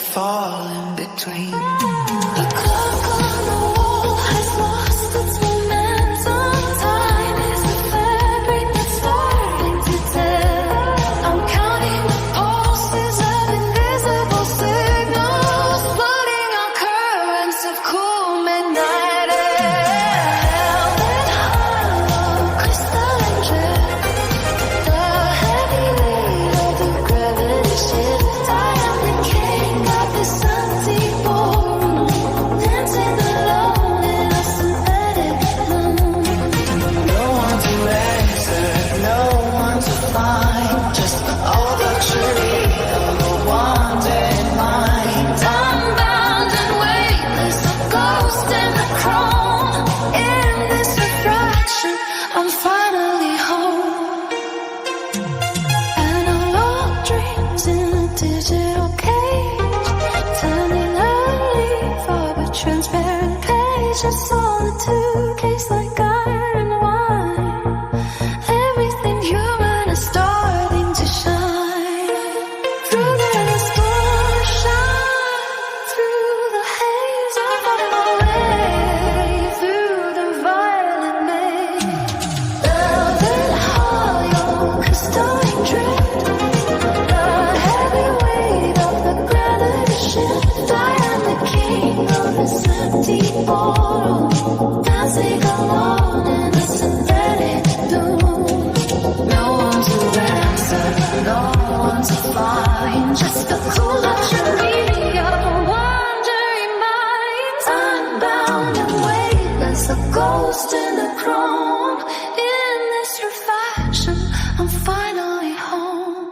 fall in between. The clock on the wall has lost its momentum. Time is a fabric that's starting to tell. I'm counting the pulses of invisible signals, flooding our currents of cool midnight air. With hollow crystal and drip, the heavy weight of the gravity shift. I am the king of this empty ballroom, dancing alone in a synthetic bloom. No one to answer, no one to find, just all the luxury of a wandering mind. I'm bound and weightless, a ghost in the chrome. In this refraction, I'm finally home. Analog dreams in a digital cage, turning a leaf of a transparent page. I saw the two case like iron wine. Everything human is starting to shine. Through the distortion, through the haze, I find my way through the violent maze. Velvet hollow, crystalline drift, the heavy weight of the gravity shift. I am the king of this empty ballroom, dancing alone in a synthetic doom. No one to answer, no one to find, Just the cool luxury of a wandering mind. Unbound and weightless, a ghost in the chrome. In this reflection, I'm finally home.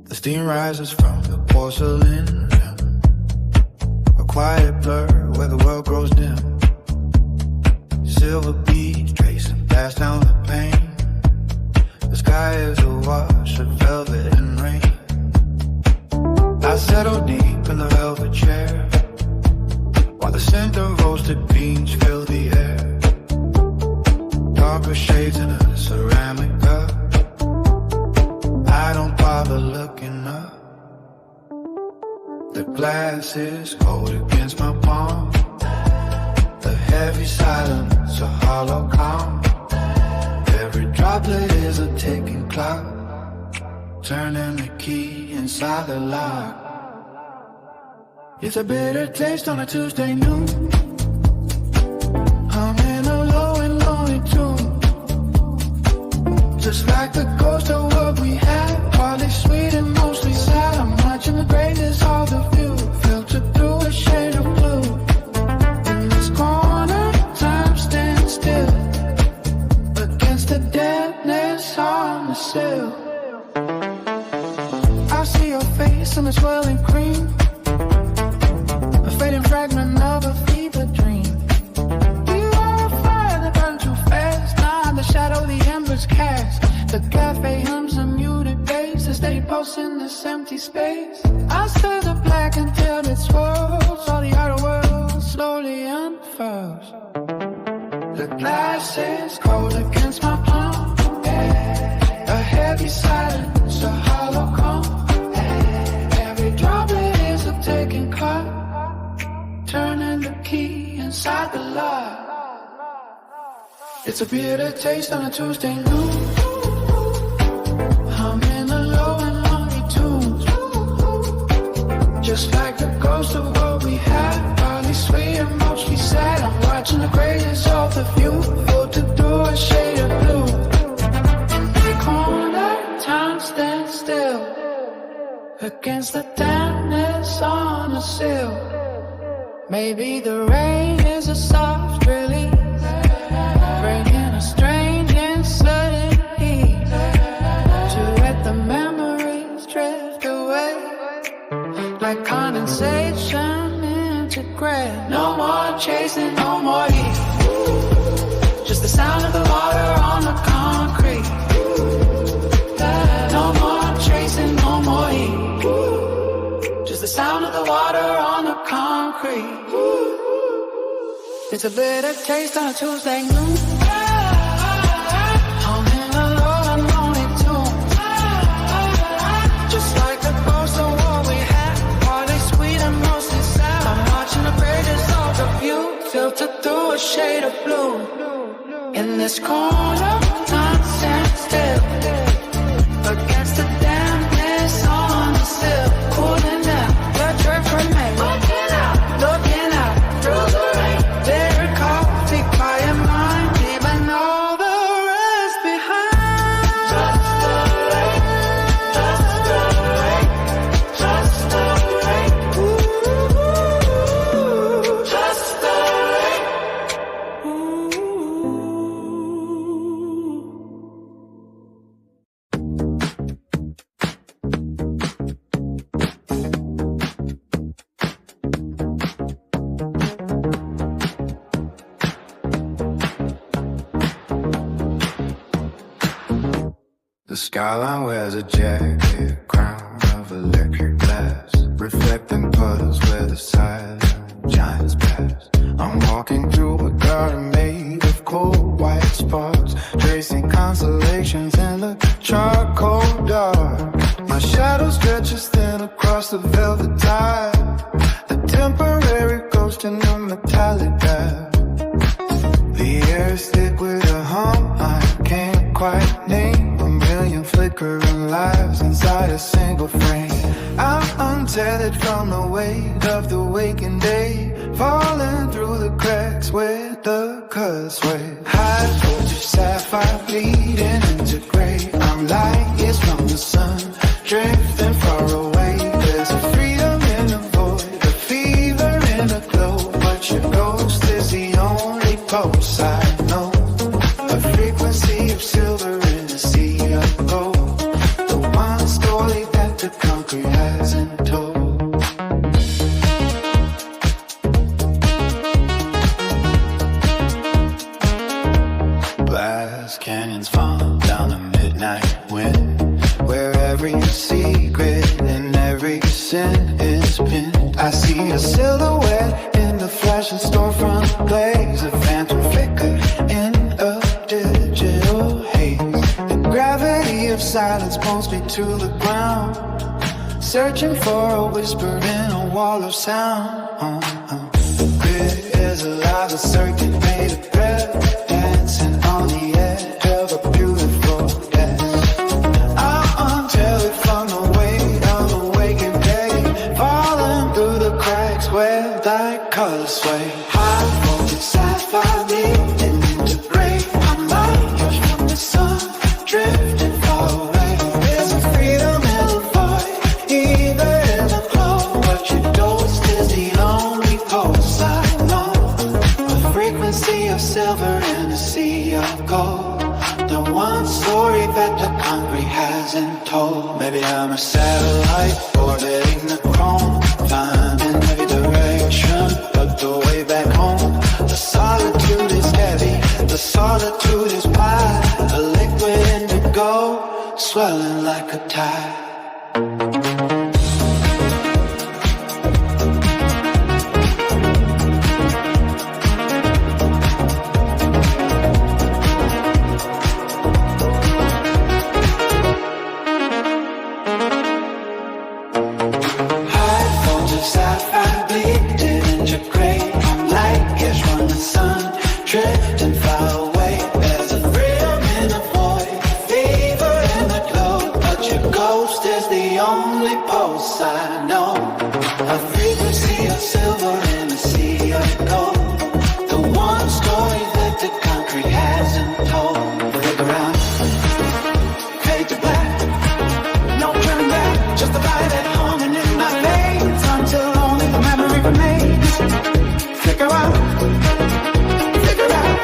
The steam rises from the porcelain rim, a quiet blur where the world grows dim. Silver beads tracing past down the pane. The sky is awash of velvet and rain. I settle deep in the velvet chair, while the scent of roasted beans fill the air. Darker shades in a ceramic cup. I don't bother looking up. The glass is cold against my palm. The heavy silence, a hollow calm. Every droplet is a ticking clock, turning the key inside the lock. It's a bitter taste on a Tuesday noon. I'm in a low and lonely tune, just like the ghost of what we had, partly sweet and mostly sad. I'm watching the greatness of the view, filtered through a shade of blue. In this corner, time stands still, against the deadness on the sill. I see your face in the swirling cream, a fading fragment of a fever dream. You are a fire that burned too fast, now the shadow the embers cast. The cafe hums a muted bass, a steady pulse in this empty space. I stir the black until it swirls, all the outer world slowly unfurls. The glass is cold against my palm, a heavy silence, a hollow calm. Every droplet is a ticking clock, turning the key inside the lock. It's a bitter taste on a Tuesday noon. I'm in a low and lonely tune, just like the ghost of what we had, partly sweet and mostly sad. I'm watching the greatness of the view, filtered through a shade of blue. In the corner, time stands still, against the dampness on the sill. Maybe the rain is a soft release, bringing a strange and sudden heat to let the memories drift away, like condensation into gray. No more chasing, no more heat, just the sound of the water on the concrete. No more chasing, no more heat, just the sound of the water on the concrete. It's a bitter taste on a Tuesday noon. I'm in a low and lonely tune. Just like the ghost of what we had, partly sweet and mostly sad. I'm watching the pages of the view, filtered through a shade of blue. In this corner, time stands still against the dampness on the sill, cooling down the drip from me. Looking out through the rain. Very coffee, quiet mind, leaving all the rest behind. Just the rain, just the rain, just the rain. Ooh, just the rain. The skyline wears a jacket, crown of a liquor glass, reflecting puddles where the silent giants pass. I'm walking through a garden made of cold white sparks, tracing constellations in the charcoal dark. My shadow stretches thin across the velvet tide, a temporary ghost in a metallic gap. The air is thick with a hum I can't quite name. Flickering lives inside a single frame. I'm untethered from the weight of the waking day, falling through the cracks where the cuts sway. High voltage sapphire bleeding into gray. I'm light years from the sun, drifting far away. There's a freedom in the void, a fever in the glow, but your ghost is the only pulse I know. A frequency of silver in the sea of gold. The concrete hasn't told. Blast canyons fall down the midnight wind, where every secret and every sin is pinned. I see a silhouette in the flashing storefront glaze, a phantom flicker in a digital haze. The gravity of silence pulls me to the ground, searching for a whisper in a wall of sound. The grid is alive, a circuit made of breath, dancing on the edge of a beautiful death. I'm untethered from the weight of the waking day, falling through the cracks where thy colors sway. High voltage sapphire leading into gray. I'm light years from the sun, drifting far away. There's a freedom in the void, either in the glow, but your ghost is the only pulse I know. A frequency of silver in a sea of gold, the one story that the concrete hasn't told. Maybe I'm a satellite orbiting the chrome, finding every direction but the way back home. The solitude is heavy, the solitude is wide, a liquid indigo swelling like a tide. Sapphire bleeding into gray. I'm light years from the sun, drifting far away. There's a freedom in the void, fever in the glow, but your ghost is the only pulse I know. A frequency of silver in a sea of gold, the one story that the concrete hasn't told. Flicker out, fade to black, no turning back, just the light that hunging in my veins until only the memory remains. Flicker out, flicker out.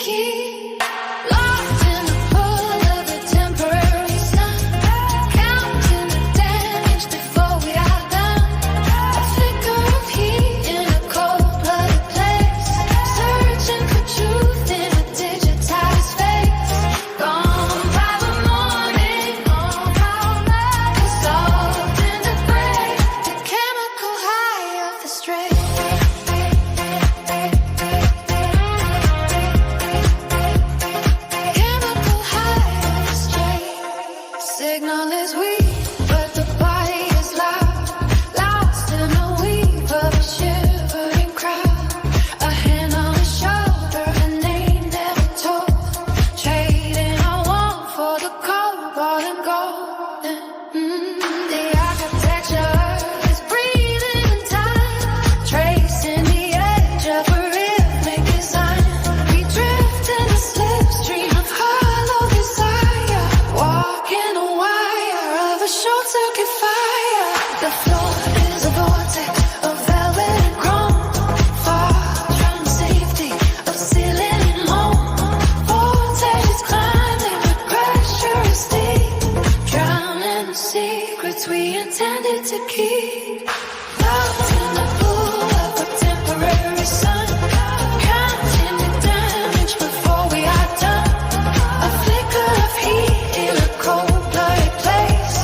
key. Lost in the pool of the temporary sun, counting the damage before we are done. A flicker of heat in a cold-blooded place, searching for truth in a digitized face. Gone by the morning, dissolved in the gray, the chemical high of the stray. Chemical high of the stray. Signal is weak, but the body is loud. Lost in a weave of a shivering crowd. A hand on the shoulder, a name never told. Trading our warmth for the cobalt and gold. The architecture is breathing in time, tracing the edge of a rhythmic design. We drift in a slipstream of hollow desire, walking a wire of a short-circuit fire. The floor is a vortex of velvet and chrome, far from safety, of ceiling and home. Vortex climbing, the pressure is deep, drowning the secrets we intended to keep. Lost in the pool of a temporary sun, counting the damage before we are done. A flicker of heat in a cold-blooded place,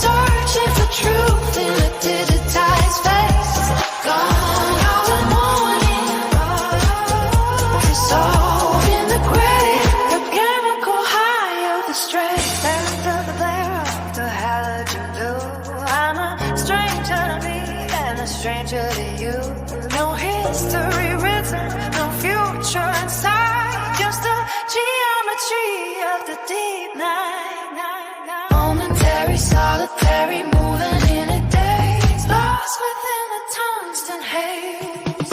searching for truth in a digitized face. Gone out the morning, dissolved in the gray, the chemical high of the stray. After the glare of the halogen blue, I'm a stranger to me and a stranger to you. No history written, no future in sight, just the geometry of the deep night. Momentary, solitary, moving in a daze, lost within the tungsten haze.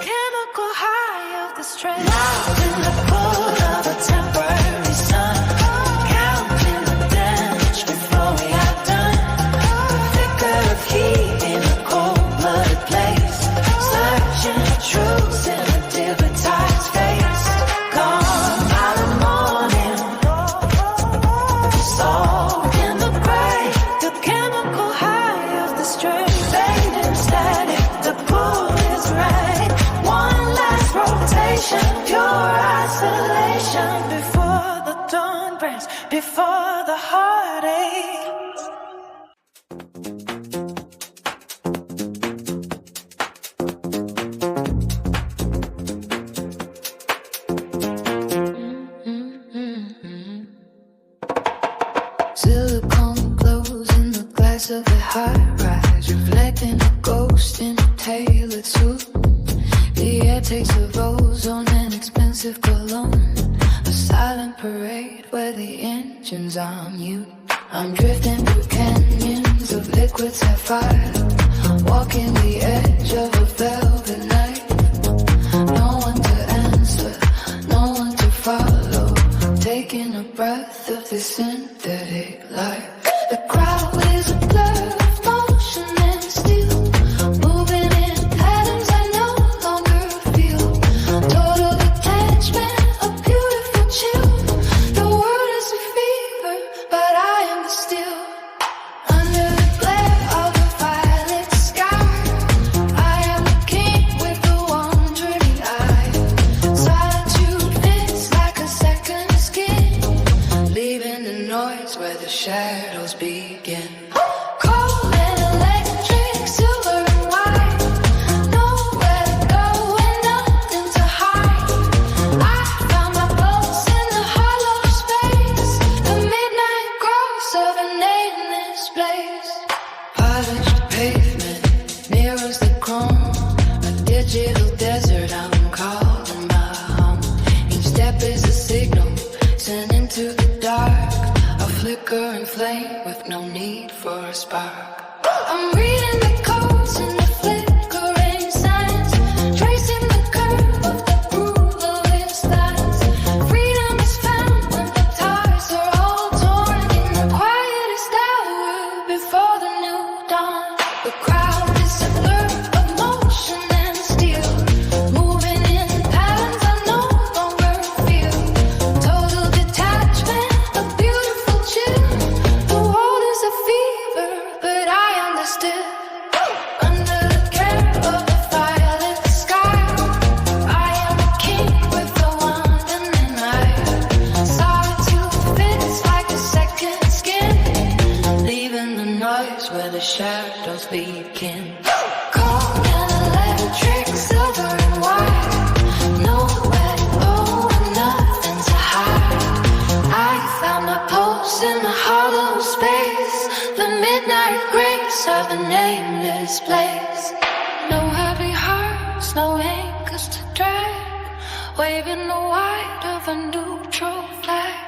Chemical high of the stray. Lost in the pool of a temporary sun, counting the damage before we are done. Flicker of heat in a cold-blooded place, searching for truth in a digitized face. Gone by the morning, dissolved in the gray, the chemical high of the stray. Fading static, the pull is right. One last rotation, pure isolation before the dawn breaks, before the heartache. Silicone glows in the glass of a high rise, reflecting a ghost in a tailored suit. The air takes of ozone and expensive cologne, a silent parade where the engine's on mute. I'm drifting through canyons of liquid sapphire, walking the edge of a velvet night. No one to answer, no one to follow, taking a breath of this synthetic life. The crowd is a blur of motion and steel, moving in patterns I no longer feel. Total detachment, a beautiful chill. The world is a fever, but I am the still. Under the glare of a violet sky, I am the king with the wandering eye. Solitude fits like a second skin, leaving the noise where the shadows begin. Cold and electric, silver and white, nowhere to go and nothing to hide. I found my pulse in the hollow space, the midnight gross of an nameless place. Polished pavement mirrors the chrome, a digital desert I'm calling my home. Each step is a signal sent into the dark, a flickering flame with no need for a spark. I'm reading the codes in the flickering signs, tracing the curve of the groove of its lines. Freedom is found when the ties are all torn in the quietest hour before the new dawn. The crowd noise where the shadows begin. Cold and electric, silver and white. Nowhere to go and nothing to hide. I found my pulse in the hollow space, the midnight grace of a nameless place. No heavy hearts, no anchors to drag, waving the white of a neutral flag.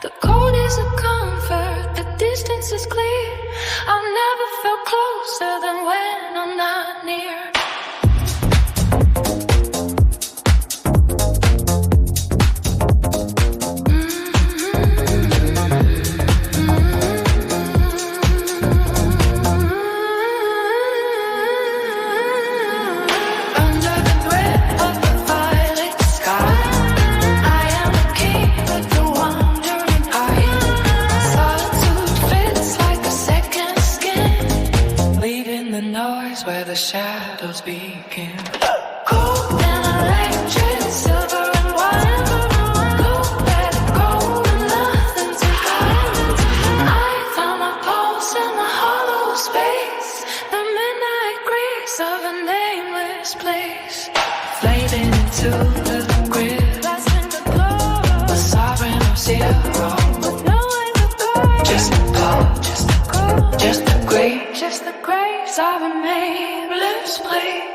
The cold is a comfort, the distance is clear. I've never felt closer than when I'm not near. Where the shadows begin. Cold and electric, silver and white. Nowhere to go and nothing to hide. I found my pulse in the hollow space, the midnight grace of a nameless place. Fading into the grid, lost in the glow, a sovereign of zero, with nowhere to go. Just a cold, just a cold, just a great, just the grace of a nameless place.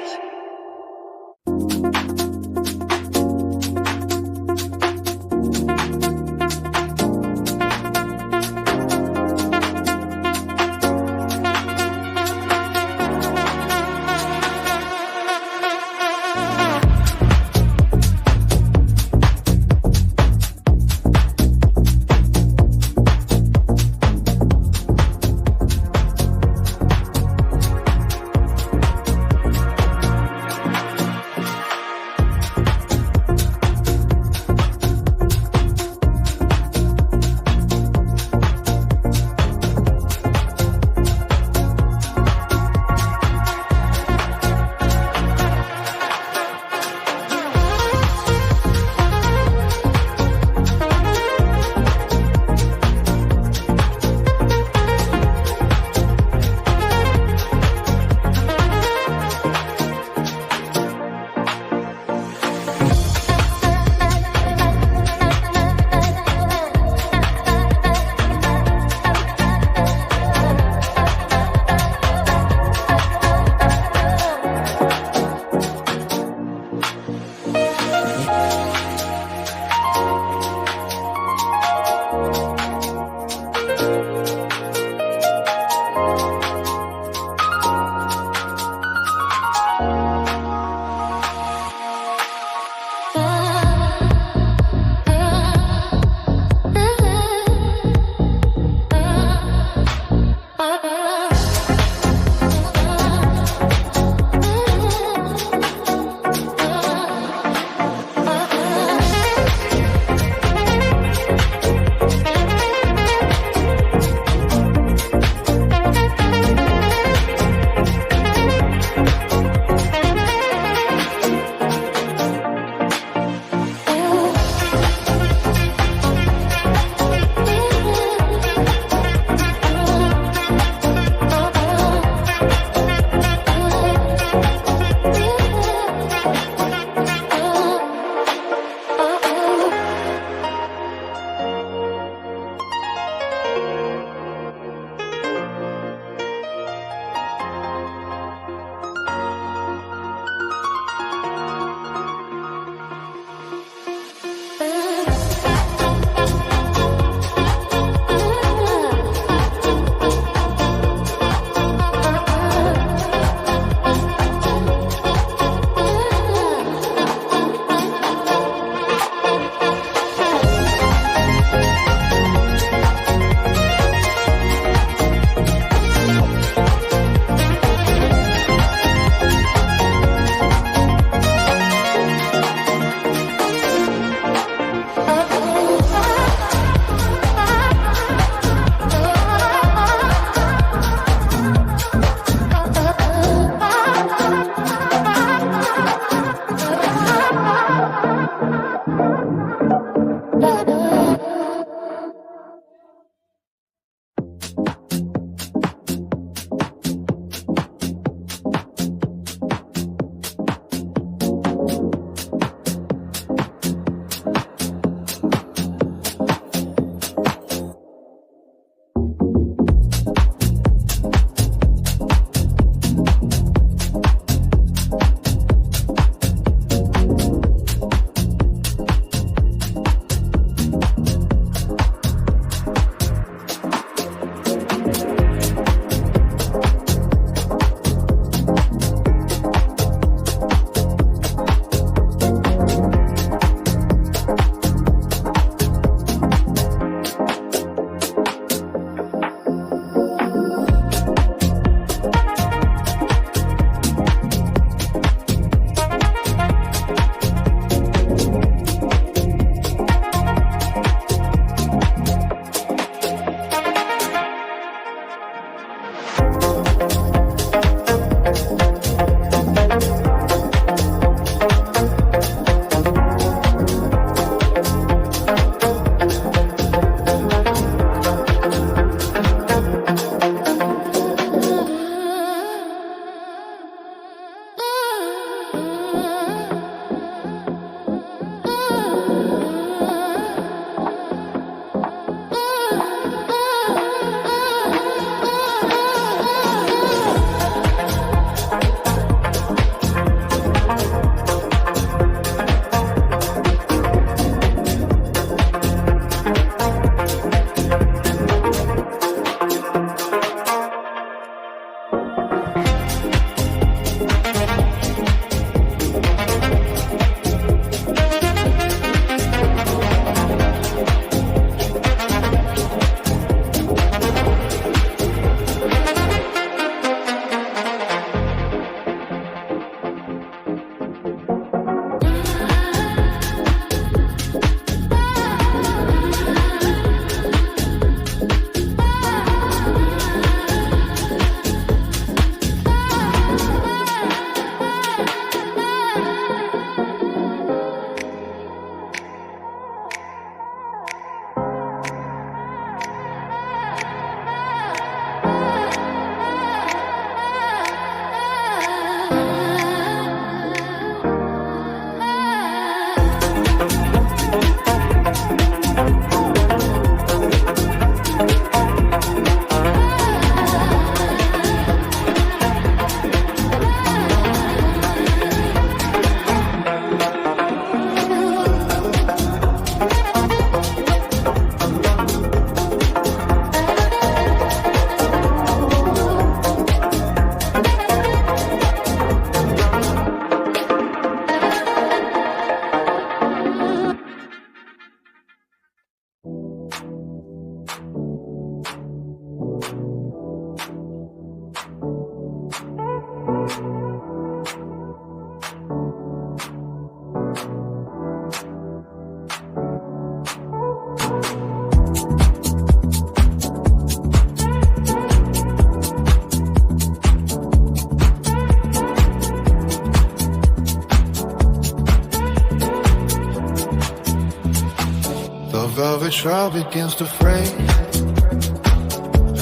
velvet shroud begins to fray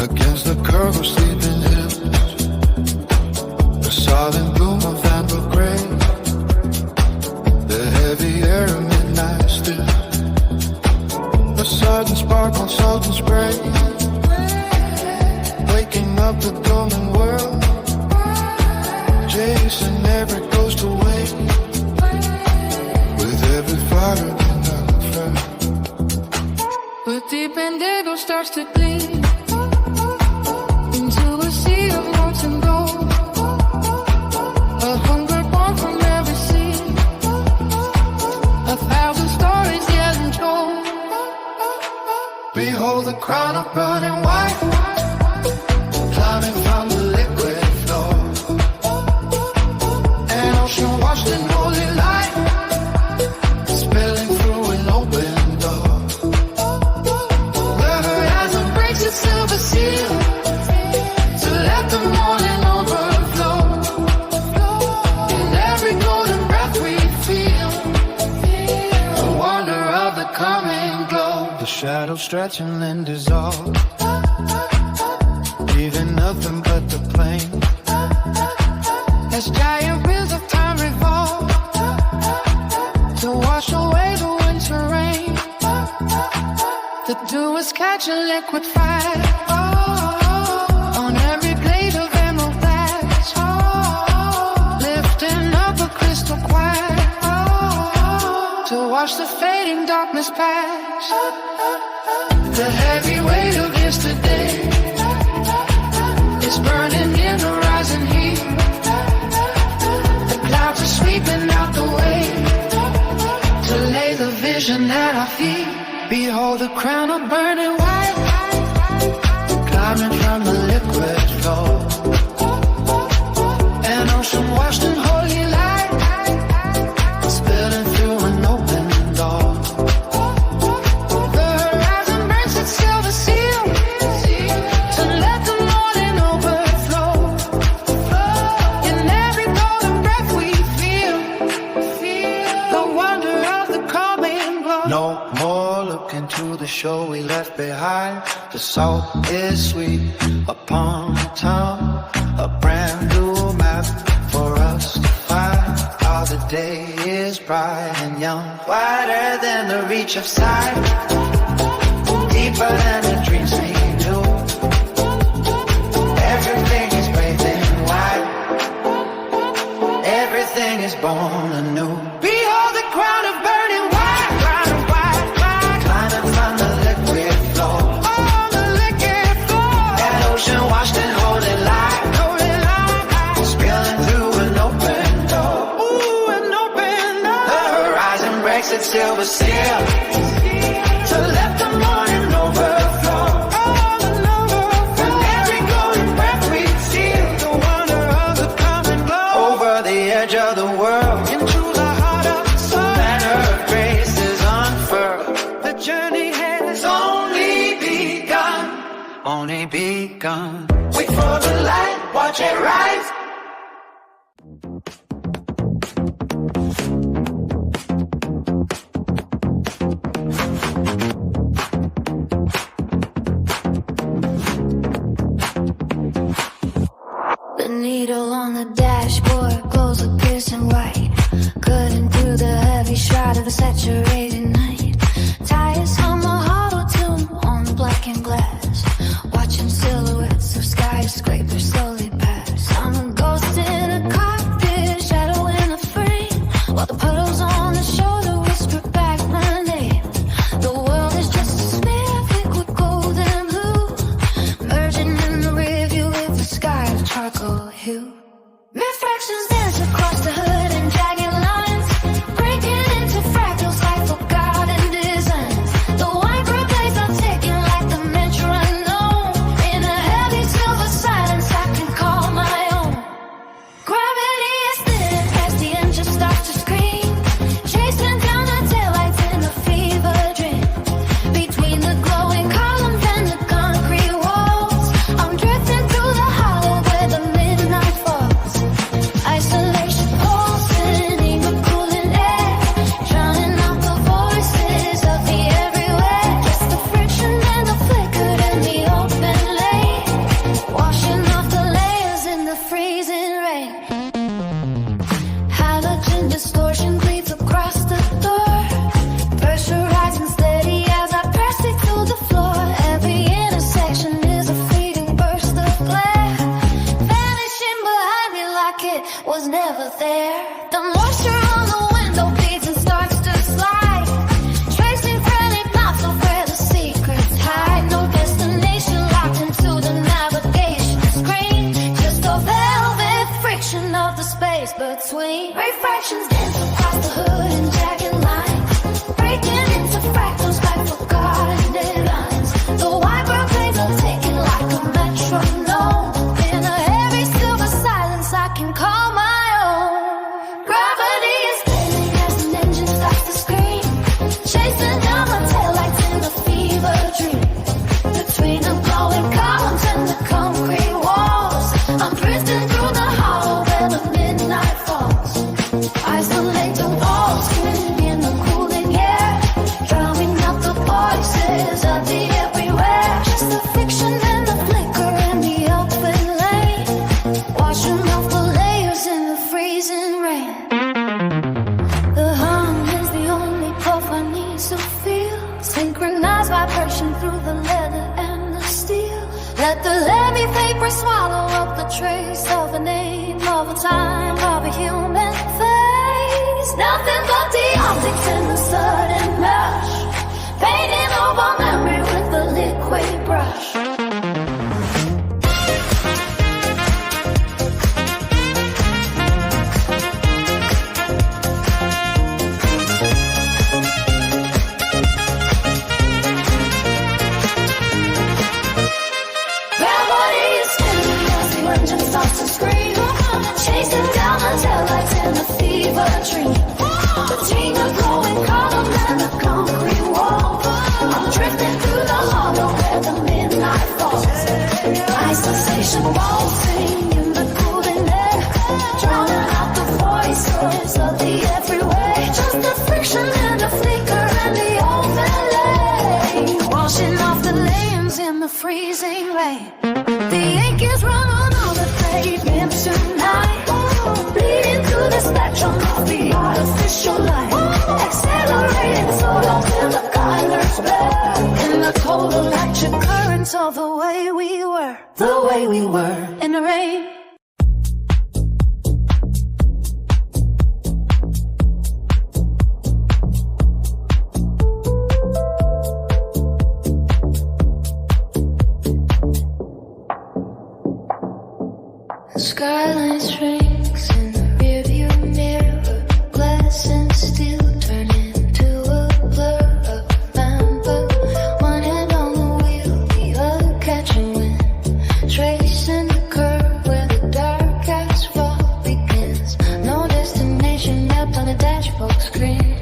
against the curve of sleeping hills. The silent gloom of amber gray, the heavy air of midnight still, a sudden spark on salt spray, waking up the golden world, chasing every ghost away, with every fire. But deep indigo starts to gleam into a sea of molten gold, a hunger born from every scene, 1,000 stories yet untold. Behold the crown of burning white, climbing from the liquid floor, an ocean washed in holy light, spilling through an open door. Silver seal to let the morning overflow. In every golden breath we feel the wonder of the coming glow. The shadows stretching and dissolve, leaving nothing but the plain. As giant wheels of time revolve to wash away the winter rain. The dew is catching liquid fire on every blade of emerald glass, lifting up a crystal choir to watch the fading darkness pass. The heavy weight of yesterday is burning in the rising heat. The clouds are sweeping out the way to lay the vision at our feet. Behold the crown of burning white, Climbing from the liquid floor, an ocean washed in holy light, spilling through an open door. the horizon burns its silver seal to let the morning overflow. In every golden breath we feel the wonder of the coming glow. No more looking to the shore we left behind. The salt is sweet upon the tongue, a brand new map for us to find. How the day is bright and young, wider than the reach of sight, deeper than the dreams we knew. Everything is bathed in white, everything is born anew. Behold the crown of burning white, Climbing from the liquid floor, on the liquid floor, an ocean washed in holy light, spilling through an open door. ooh, an open door. The horizon breaks its silver seal to let the morning overflow. From every golden breath we feel the wonder of the coming glow. Over the edge of the world, Into the heart of the sun, banner of grace is unfurled. the journey has Only begun, only begun. Wait for the light, watch it rise. The needle on the dashboard glows a piercing white, cutting through the heavy shroud of a saturated night. Tires hum a hollow tune on blackened glass, watching silhouettes of skyscrapers slowly pass. I'm a ghost in a cockpit, shadow in a frame, while the puddles on the shoulder whisper back my name. The world is just a smear of liquid gold and blue, merging in the rearview with the sky of charcoal hue. Reflections dance across the hood in jagged lines, breaking into fractals like forgotten designs. The white gray blades are ticking like the metronome. In a heavy silver silence I can call my own. Gravity is thin as the engine starts to scream, chasing down the taillights in a fever dream. Between the glowing columns and the concrete walls, I'm drifting through the hollow where the midnight falls. I Refractions dance across the hood in jagged lines, breaking into fractals like forgotten deadlines. The white brown planes are ticking like a metronome. In a heavy silver silence I can call my own. Gravity is spinning as an engine starts to scream, chasing down my taillights in a fever dream. Between the glowing columns and the concrete walls, I'm drifting through the hollow where the midnight falls. Isolate the walls, screaming in the cooling air, drowning out the voices of the everywhere. Just the fiction and the flicker and the open lane, washing off the layers in the freezing rain. The hum is the only puff I need to feel, synchronized vibration through the leather and the steel. Let the levy vapor swallow up the trace of a name, of a time, of a human face. Nothing but the optics and the sudden rush, painting over memory with the liquid brush. Gravity is spinning as the engine starts to scream, chasing down the taillights in a fever dream. Between the glowing columns and the concrete wall, I'm drifting through the hollow where the midnight falls. Isolation waltzing in the cooling air, drowning out the voices of the everywhere. Just the friction and the flicker and the overlay, washing off the layers in the freezing rain. The ink is run on all the pavement tonight, bleeding through the spectrum of the artificial light, accelerating so long till the colors blur in the cold electric currents of the way we were in the rain. The skyline shrinks in the rearview mirror, glass and steel turn into a blur of amber. One hand on the wheel, the other catching wind, tracing the curve where the dark asphalt begins. No destination mapped on a dashboard screen,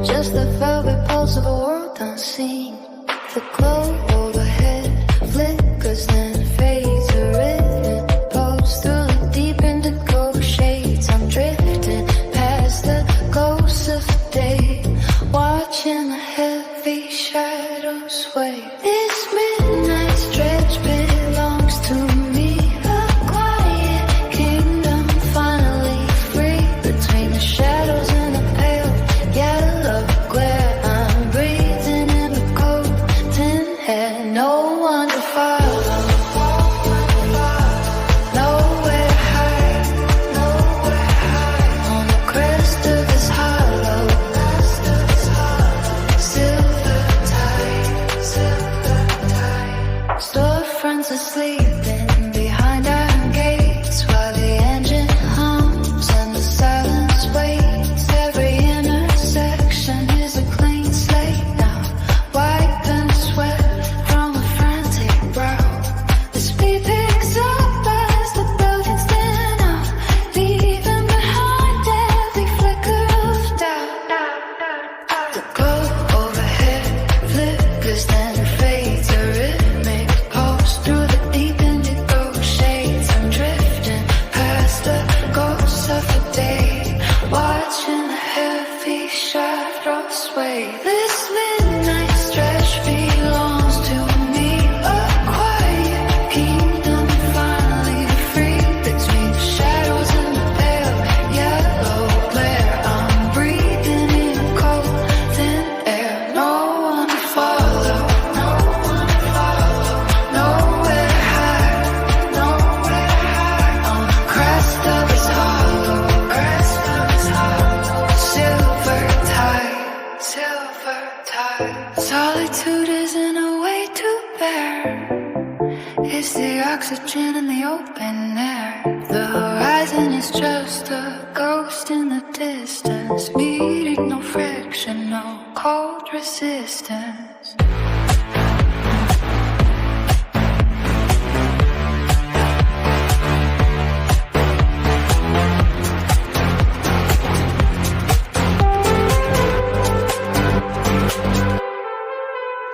just the velvet pulse of a world unseen. The glow overhead flickers then fades, a rhythm pulse through the deep indigo shades. I'm drifting past the ghosts of the day, watching the heavy shadows sway. This midnight stretch belongs to me, a quiet kingdom finally free. Between the shadows and the pale yellow glare, I'm breathing in the cold tin air. No one to follow, nowhere to hide, on the crest of this hollow, silver tide. Storefronts are sleeping behind iron gates, while the engine hums and the silence waits. Every intersection is a clean slate now, wiping the sweat from a frantic brow. The speed picks up as the buildings thin out, leaving behind every flicker of doubt. The glow overhead flickers then fades, a rhythmic pulse through the deep indigo shades. I'm drifting past the ghosts of the day, watching the heavy shaft roll sway. This midnight stretch belongs to me, a quiet kingdom finally free. Between the shadows and the pale yellow glare, I'm breathing in a cold thin air. No one to follow, nowhere to hide, on the crest of this hollow, silver tide. Solitude isn't a way to bear, it's the oxygen in the open air. The horizon is just a ghost in the distance, meeting no friction, no cold resistance.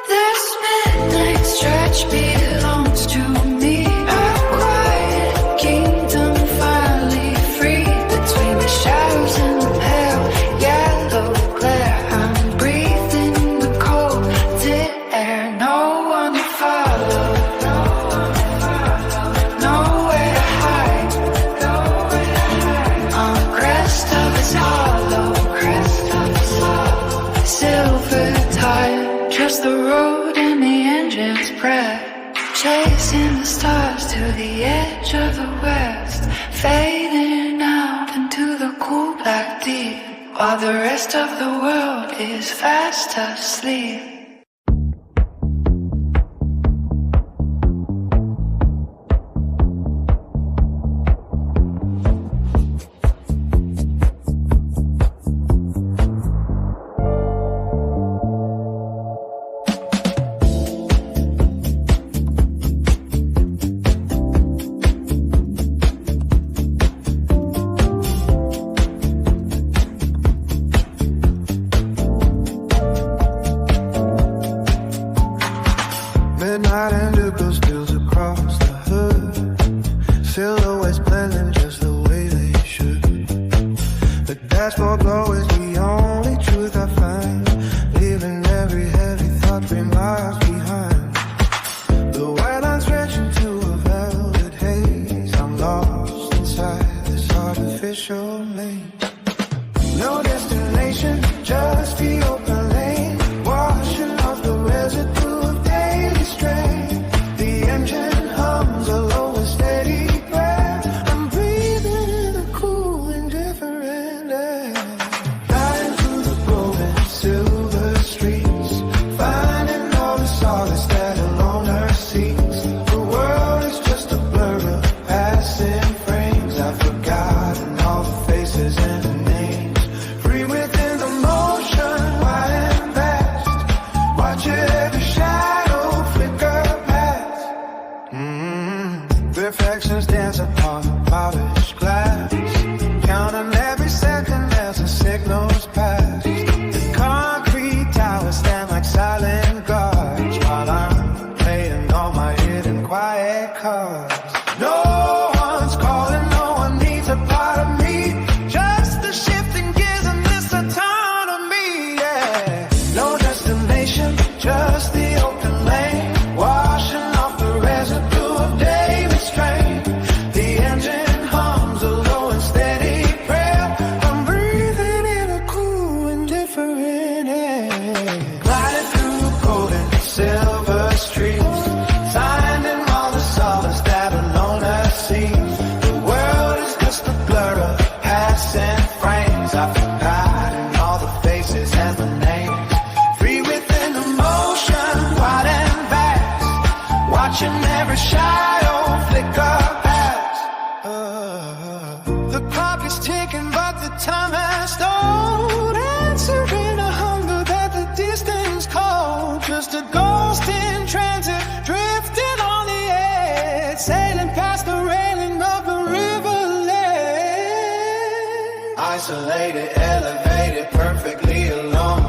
This midnight stretch belongs to me. A quiet kingdom finally free between the shadows and the pale yellow glare. I'm breathing the cold air. No one to follow, nowhere to hide. On the crest of his hollow, silver tide. Just the road and the engine's breath, chasing the stars to the edge of the west, fading out into the cool black deep, while the rest of the world is fast asleep. Midnight and Lupo spills across the hood, silhouettes blending just the way they should. The dashboard glow is the only truth I find, leaving every heavy thought 3 miles behind. The white lines stretch into a velvet haze. I'm lost inside this artificial lane. No destination, just the open lane, washing off the residue of daily strain. The engine hums a low and steady prayer. I'm breathing in the cool, indifferent air. Riding through the golden silver streets, finding all the solace that a loner seeks. The world is just a blur of passing frames. I've forgotten all the faces and the names. Free within the motion, wide and vast. Watch every shadow flicker past. Reflections dance upon polished glass, counting every second as the signals pass. The concrete towers stand like silent guards, while I'm playing all my hidden quiet cards. No one's calling, no one needs a part of me, just the shifting gears and this autonomy, yeah. No destination, just the open lane, washing off the residue of daily strain. The engine hums a low and steady prayer. I'm breathing in a cool, indifferent air. Gliding through golden silver streets, finding all the solace that a loner sees. The world is just a blur of passing frames. I've forgotten all the faces and the names. Free within the motion, wide and vast, watching every shadow flicker past. The clock is ticking, but the time has stopped, answering a hunger that the distance called. Just a ghost in transit, drifting on the edge, sailing past the railing of the riverlet. Isolated, elevated, perfectly alone.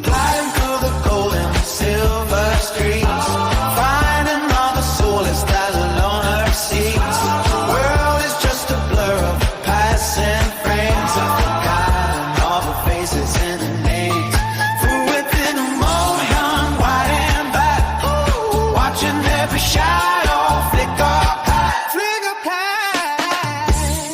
Gliding through the golden silver streets, finding all the solace that a loner seeks. The world is just a blur of passing frames. I've forgotten all the faces and the names. Through within a motion, wide and back, watching every shadow flicker past.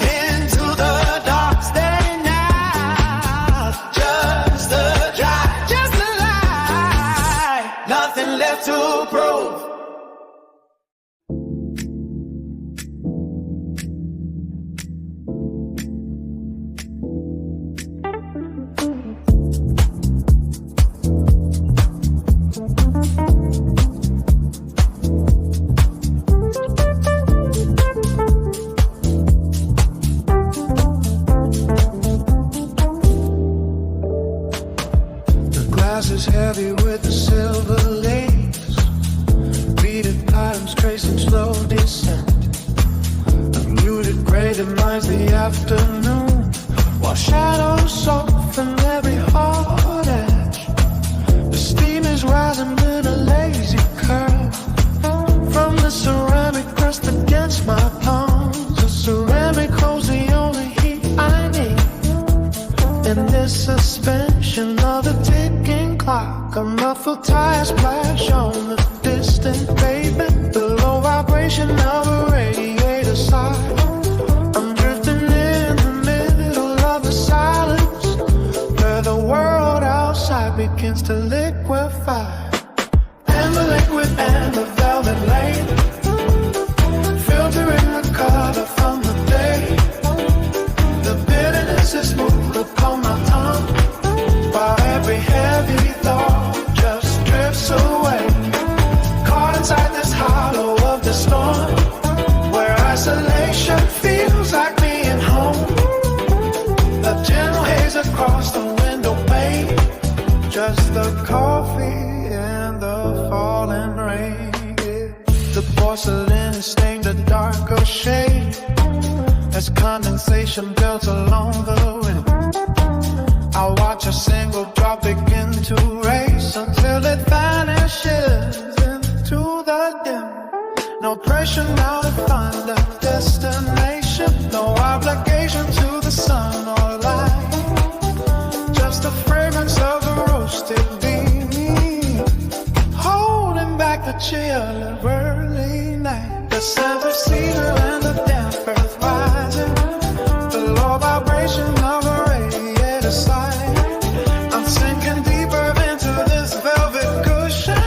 Into the dark, steady now. Just the drive, just the light. Nothing left to prove. tracing slow descent. A muted gray demise the afternoon, while shadows soften every hard edge. The steam is rising in a lazy curl from the ceramic crust against my palms. The ceramic holds the only heat I need in this suspension of the ticking clock. A muffled tire splash on the distant pavement, the low vibration of a radiator sigh. I'm drifting in the middle of the silence, where the world outside begins to liquefy. And the liquid and the velvet lane, filtering the color from the day. The bitterness is smooth upon my tongue, while every heavy thought just drifts away. Caught inside this hollow of the storm, where isolation feels like being home. A gentle haze across the window pane, just the coffee and the falling rain. The porcelain is stained a darker shade as condensation builds along the rim. I watch a single drop begin to race until it vanishes into the dim. No pressure now to find a destination, no obligation to the sun or light, just the fragrance of the roasted bean, holding back the chill of early night. The scent of cedar and the damp earth rising, the low vibration of a radiator sigh. I'm sinking deeper into this velvet cushion,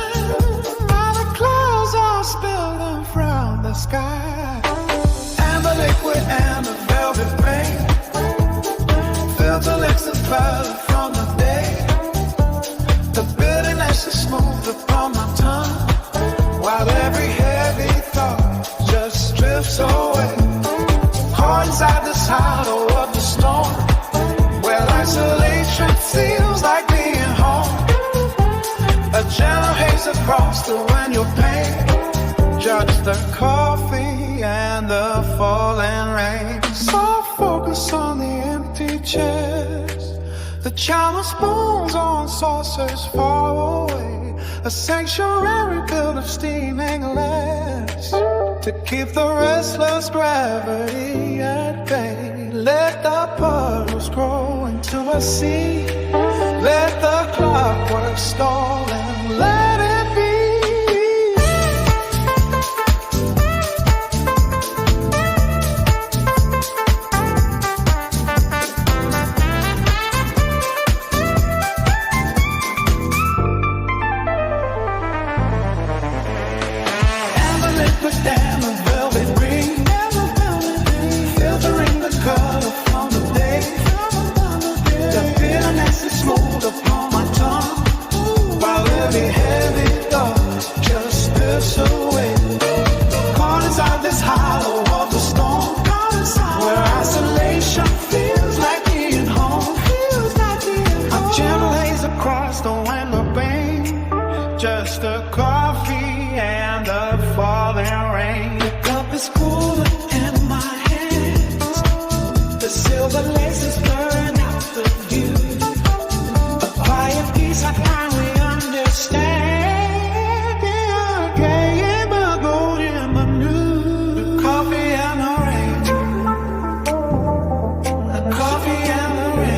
while the clouds all spilling from the sky. And the liquid and the velvet rain filter licks the color from the day. The bitterness is smooth upon my tongue, while every heavy thought just drifts away. Caught inside this hollow of the storm, where isolation feels like being home. A gentle haze across the window pane, just the coffee and the falling rain. Soft focus on the empty chairs, the chime of spoons on saucers far away. A sanctuary built of steaming lamps to keep the restless gravity at bay. Let the puddles grow into a sea, let the clockwork stall and let it be. And the velvet ring, filtering the color from the day. The bitterness is smooth upon my tongue, while every heavy thought just drifts away. Caught inside this hollow of the storm, where isolation feels like being home. A gentle haze across the window pane, just a coffee and the falling rain. The cup is cooler in my hands, the silver laces burn out the view. A quiet peace I finally understand. Yeah, gay in my gold in my new. The coffee and the rain, the coffee and the rain.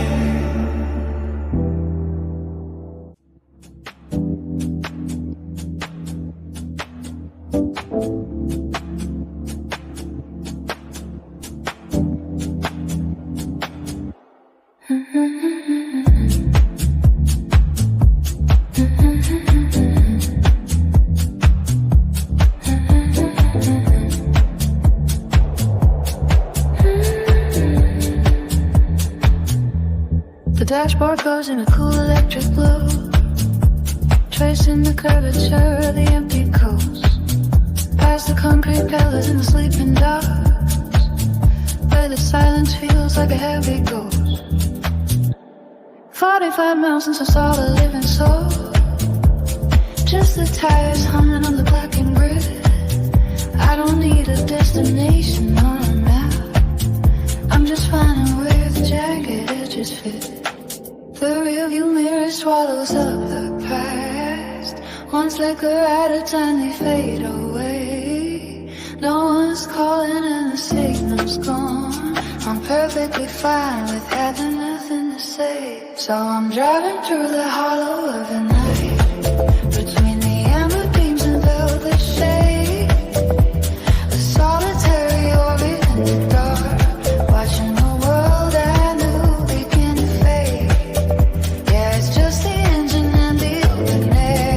The dashboard goes in a cool electric blue, tracing the curvature of the empty coast, past the concrete pillars and the sleeping dogs, where the silence feels like a heavy ghost. 45 miles since I saw a living soul, just the tires humming on the blackened grid. flicker at a time they fade away. No one's calling and the signal's gone. I'm perfectly fine with having nothing to say. So I'm driving through the hollow of the night, between the amber beams and velvet shade, a solitary orbit in the dark, watching the world I knew begin to fade. Yeah, it's just the engine and the open air.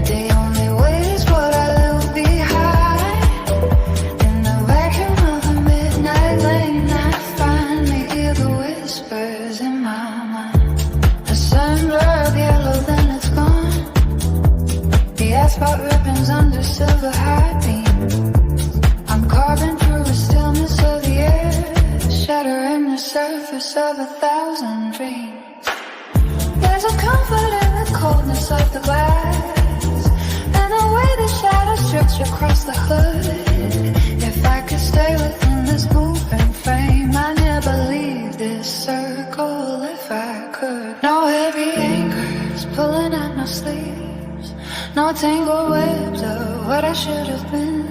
The only weight is what I leave behind. In the vacuum of the midnight lane, I finally hear the whispers in my mind. The sun blurred yellow, then it's gone. The asphalt ribbons under silver high beams. I'm carving through the stillness of the air, shattering the surface of 1,000 dreams. There's a comfort in the coldness of the glass, and the way the shadows stretch across the hood. If I could stay within this moving frame, I'd never leave this circle if I could. No heavy anchors pulling at my sleeves, no tangled webs of what I should have been.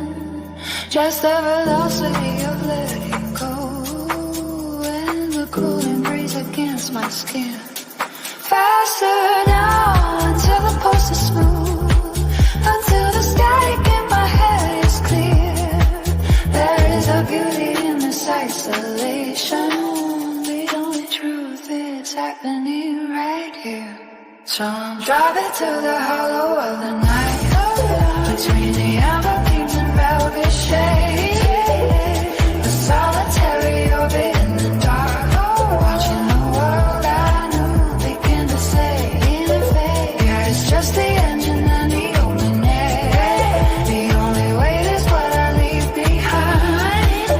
Just the velocity of letting go, and the cooling breeze against my skin. Faster now until the pulse is smooth, until the static in my head is clear. There is a beauty in this isolation. The only truth is happening right here. So I'm driving to the hollow of the night, between the amber beams and velvet shade, a solitary orbit in the dark, watching the world I knew begin to say in a fade. Yeah, it's just the engine and the open air. The only weight is what I leave behind.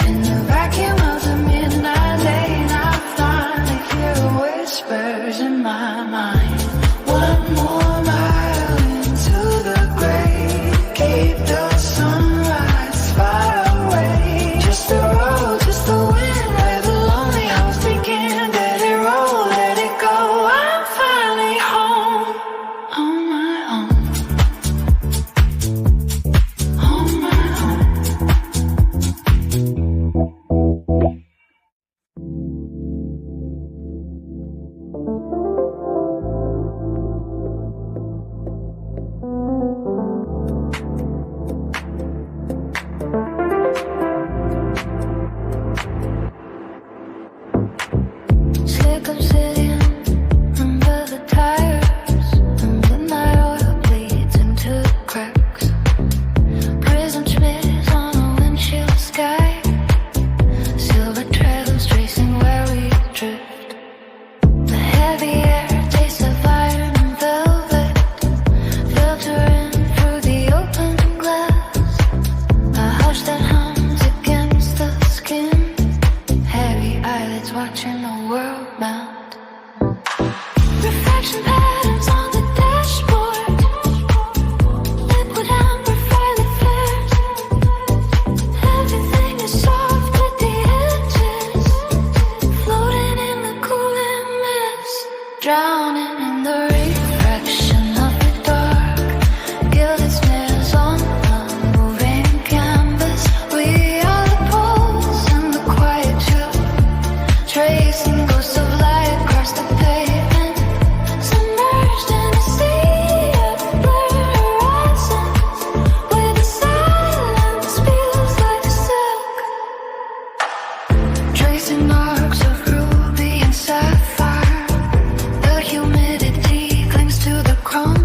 In the vacuum of the midnight lane, I finally hear whispers in my mind. One more mile into the gray, keep the sunrise far away. Just the road, just the wind, where the lonely house begin. Let it roll, let it go. I'm finally home on my own, on my own. Slick obsidian under the tires, and midnight oil bleeds into the cracks. Prism smears on a windshield sky, silver trails tracing where we drift. The heavy air tastes of iron and velvet, filtering through the open glass. A hush that hums against the skin, heavy eyelids watching the world melt. Reflection patterns on the dashboard, liquid amber violet flares. Everything is soft at the edges, floating in the cooling mist, drowning in the reflection of the dark. Gilded smears on the moving canvas. We are the poles in the quiet chill, tracing ghosts of light across the pavement, submerged in a sea of blurred horizons, where the silence feels like silk, tracing arcs of ruby and sapphire. The humidity clings to the chrome,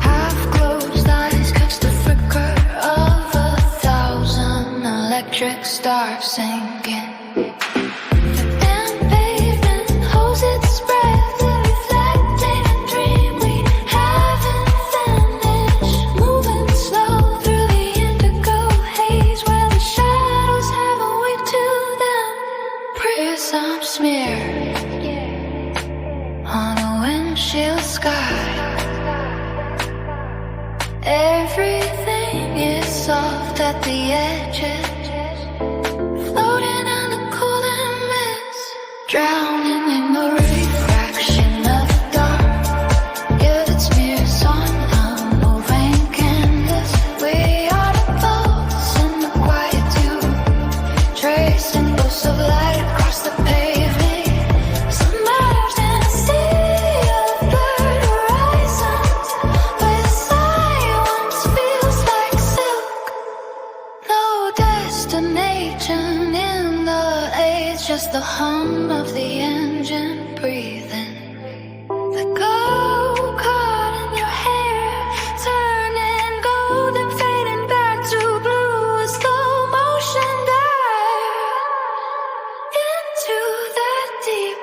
half-closed eyes catch the flicker of 1,000 electric stars sinking. And pavement holds its breath, reflecting a dream we haven't finished. Moving slow through the indigo haze, where the shadows have a way to them. Prism smeared on a windshield sky. Everything is soft at the edges, floating on the cooling mist, drowning in the refraction of the dark. Yeah, it smears on the just the hum of the engine breathing. The gold caught in your hair, turning gold and fading back to blue. A slow motion dive into that deep.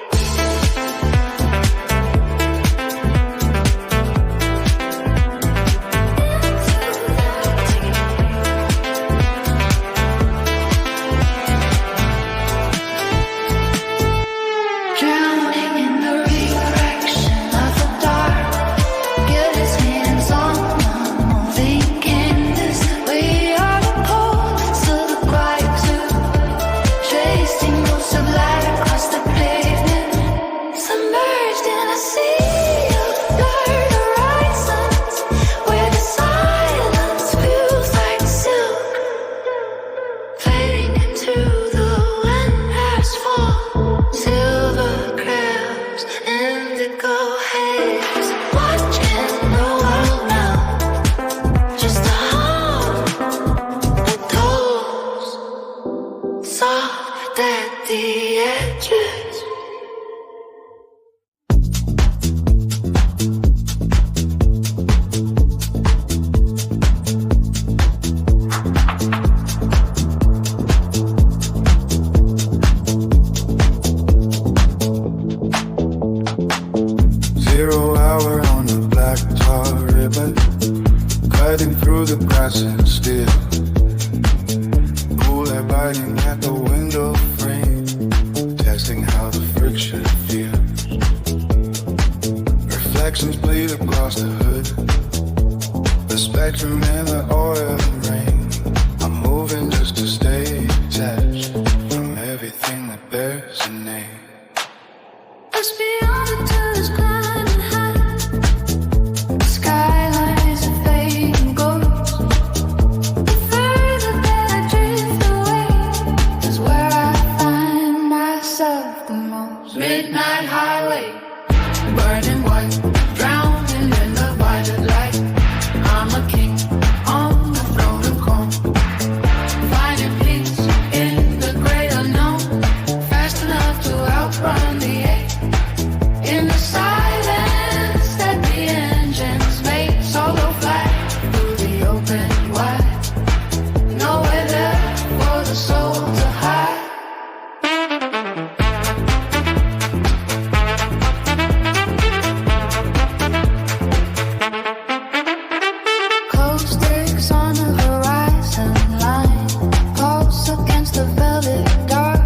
Drowning in the reflection of the dark, get his hands on the moving canvas. We are the poles to the quiet too, tracing moves of light across the pavement, submerged in a sea of blurred horizons, where the silence feels like silk, fading into the wind asphalt. Silver crabs, indigo haze, watching the world now. Just a hum of toes, soft at the edges. Zero hour on the black tar ribbon, cutting through the grass and steel. Cool air biting at the window frame, testing how the friction feels. Reflections bleed across the hood, the spectrum and the oil and rain. I'm moving just to stay detached from everything that bears a name. Let's be honest to this climbing high. Skylines are fading ghosts. The further that I drift away is where I find myself the most. Midnight highway, burning white, drowning in the violet light. I'm a king on the throne of chrome, finding peace in the great unknown, fast enough to outrun the ache. In the silence that the engines make, solo fly through the open wide. Nowhere left for the soul to hide. Cold sticks on the horizon line, pulse against the velvet dark.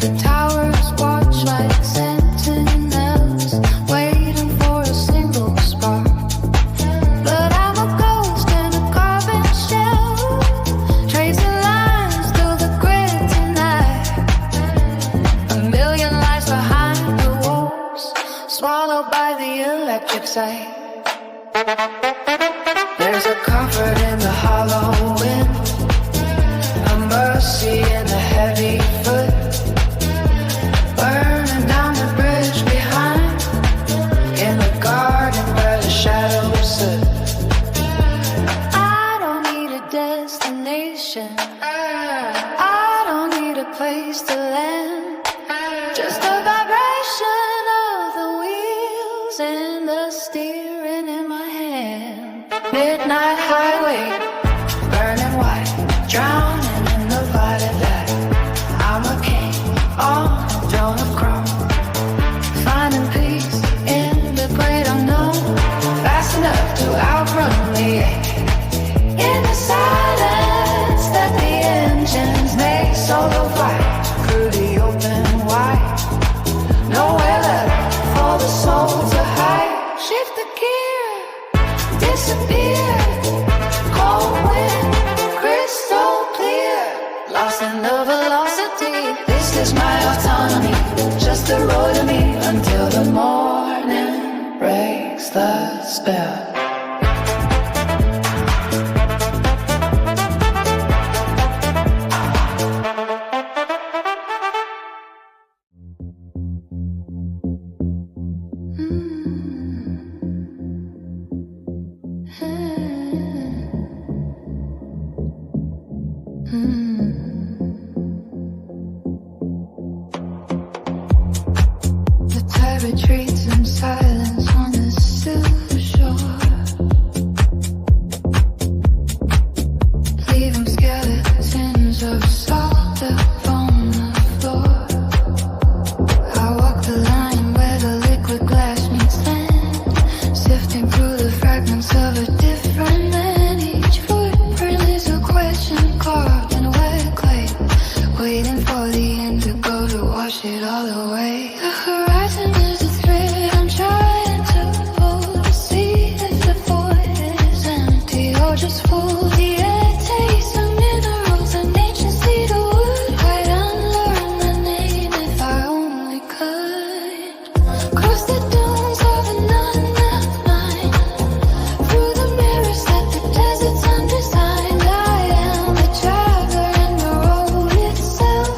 The towers watch like sentinels, waiting for a single spark. But I'm a ghost in a carbon shell, tracing lines through the grid tonight. A million lives behind the walls, swallowed by the electric sight. There's a comfort in the hollow wind, a mercy in the heavy foot, burning down the bridge behind, in the garden where the shadows sit. I don't need a destination, I don't need a place to land, just a vibration of the wheels and the steering in my hand. Midnight highway, burning white, drowning in the violet light. I'm a king on a throne of chrome, finding peace in the great unknown, fast enough to outrun the ache. In the silence that the engines make, solo flight through the open wide. Nowhere left for the soul to hide. Shift the gear, disappear. Cold wind, crystal clear, lost in the velocity. This is my autonomy, just a road to me until the morning breaks the spell. gorgeous food. The air tastes of minerals and ancient cedar wood. I'd unlearn my name if I only could. Cross the dunes of an unmapped mind. Through the mirrors that the desert's undesigned. I am a traveler in the road itself.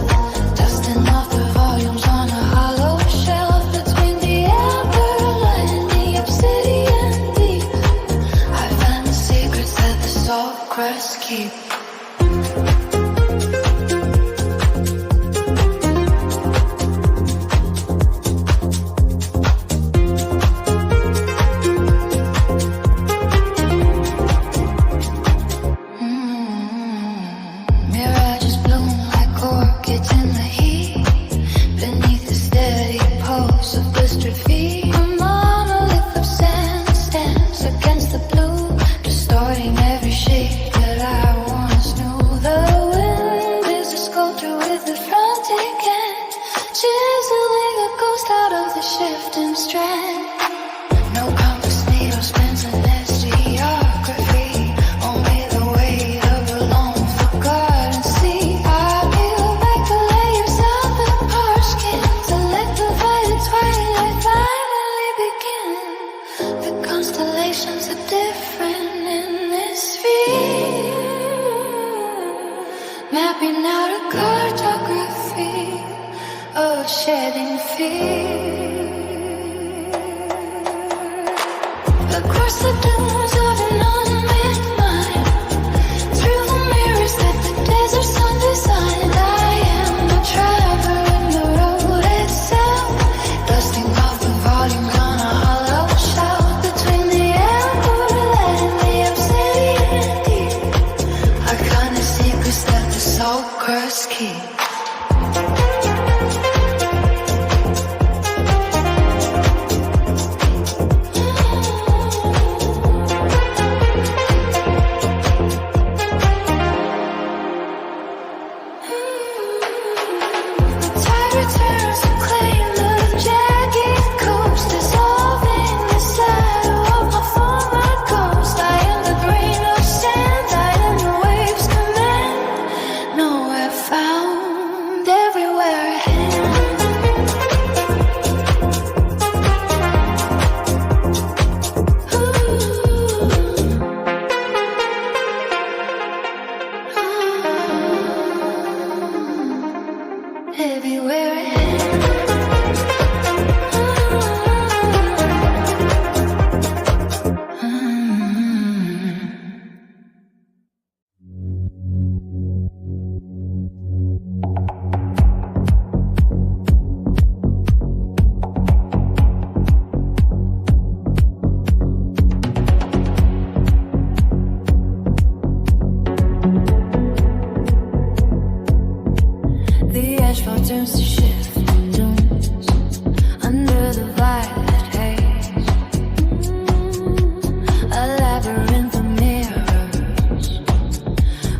Dusting off the volumes on a hollow shelf. Between the amber light and the obsidian deep, I find the secrets that the salt crust keep. Mirages bloom like orchids in the heat, beneath the steady pulse of blistered feet. A monolith of sand stands against the blue, distorting every shape that I once knew. The wind is a sculptor with a frantic hand, chiseling a ghost out of the shifting strand. No compass needle spins an geography, only the weight of a long forgotten sea. I peel back the layers of the parched skin to let the violet twilight finally begin. The constellations are different in this sphere, mapping out a cartography of shedding fear. Across the dunes of an unmanned mind, through the mirrors that the desert's undesigned. I am a traveler in the road itself, dusting off the volumes on a hollow shelf. Between the amber light and the obsidian deep, I find the secrets that the salt crust keep. The tide returns to claim the jagged coast, dissolving the shadow of my former ghost. I am the grain of sand, I am the waves' command. Nowhere found, everywhere at hand. Everywhere at hand. The asphalt turns to shift dunes under the violet haze. A labyrinth of mirrors